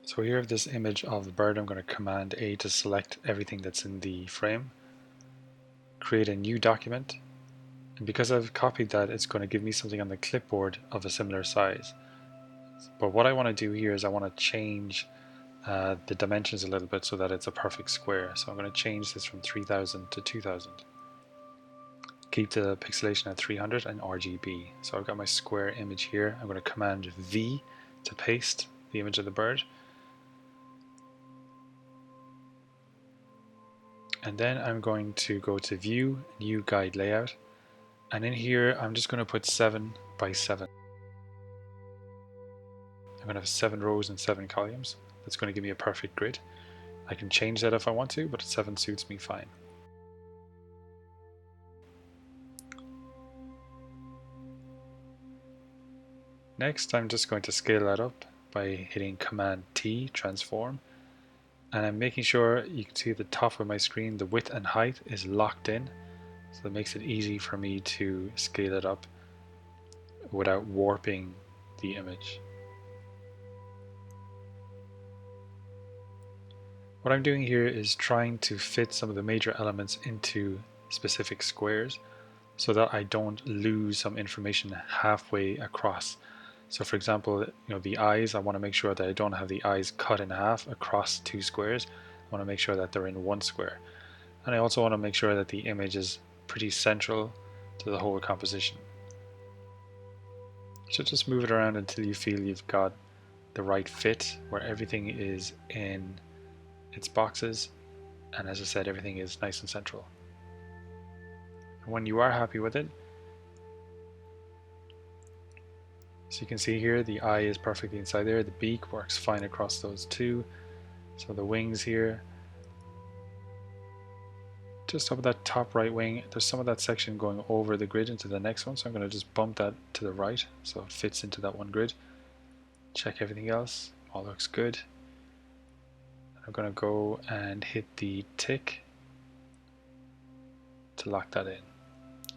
So here I have this image of the bird. I'm going to Command A to select everything that's in the frame, create a new document, and because I've copied that, it's going to give me something on the clipboard of a similar size. But what I want to do here is I want to change the dimensions a little bit so that it's a perfect square. So I'm going to change this from 3000 to 2000. Keep the pixelation at 300 and RGB. So I've got my square image here. I'm going to Command V to paste the image of the bird. And then I'm going to go to View, New Guide Layout, and in here I'm just going to put 7 by 7. I'm going to have 7 rows and 7 columns. That's going to give me a perfect grid. I can change that if I want to, but 7 suits me fine. Next, I'm just going to scale that up by hitting Command T, transform, and I'm making sure you can see at the top of my screen the width and height is locked in, so it makes it easy for me to scale it up without warping the image. What I'm doing here is trying to fit some of the major elements into specific squares so that I don't lose some information halfway across. So for example, the eyes, I want to make sure that I don't have the eyes cut in half across 2 squares. I want to make sure that they're in 1 square. And I also want to make sure that the image is pretty central to the whole composition. So just move it around until you feel you've got the right fit where everything is in its boxes, and as I said, everything is nice and central. And when you are happy with it, so you can see here the eye is perfectly inside there, the beak works fine across those two, so the wings here, just up that top right wing, there's some of that section going over the grid into the next one, so I'm going to just bump that to the right so it fits into that one grid. Check everything else, all looks good. I'm going to go and hit the tick to lock that in.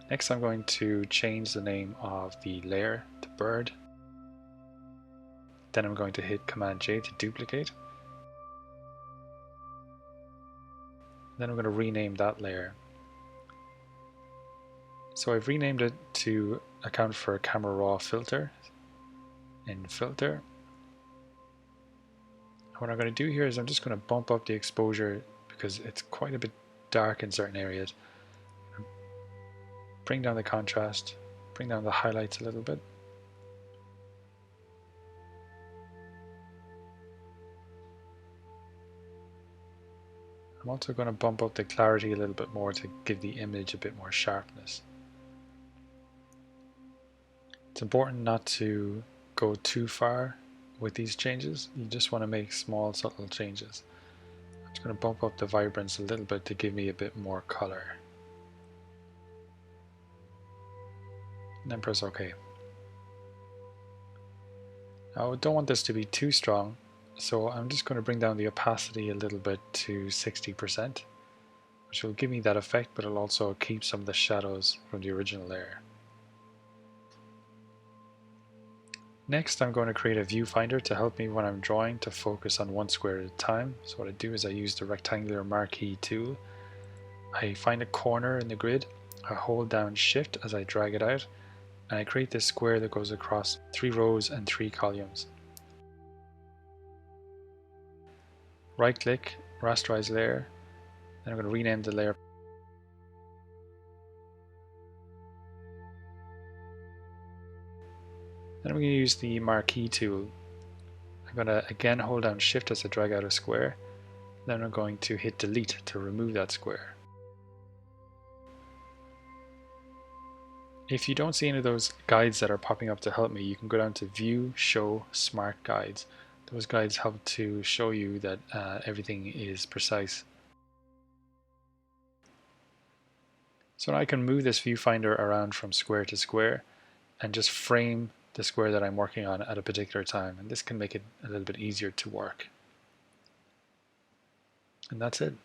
Next I'm going to change the name of the layer to bird. Then I'm going to hit Command J to duplicate. Then I'm going to rename that layer. So I've renamed it to account for Camera Raw filter in filter. What I'm going to do here is I'm just going to bump up the exposure because it's quite a bit dark in certain areas. Bring down the contrast, bring down the highlights a little bit. I'm also going to bump up the clarity a little bit more to give the image a bit more sharpness. It's important not to go too far with these changes. You just want to make small, subtle changes. I'm just going to bump up the vibrance a little bit to give me a bit more color. And then press OK. Now I don't want this to be too strong, so I'm just going to bring down the opacity a little bit to 60%, which will give me that effect, but it'll also keep some of the shadows from the original layer. Next, I'm going to create a viewfinder to help me when I'm drawing to focus on 1 square at a time. So what I do is I use the rectangular marquee tool. I find a corner in the grid, I hold down Shift as I drag it out, and I create this square that goes across 3 rows and 3 columns. Right click, rasterize layer, then I'm going to rename the layer. Then I'm going to use the marquee tool. I'm going to again hold down Shift as I drag out a square, then I'm going to hit delete to remove that square. If you don't see any of those guides that are popping up to help me, you can go down to View, Show, Smart Guides. Those guides help to show you that everything is precise. So now I can move this viewfinder around from square to square and just frame the square that I'm working on at a particular time, and this can make it a little bit easier to work. And that's it.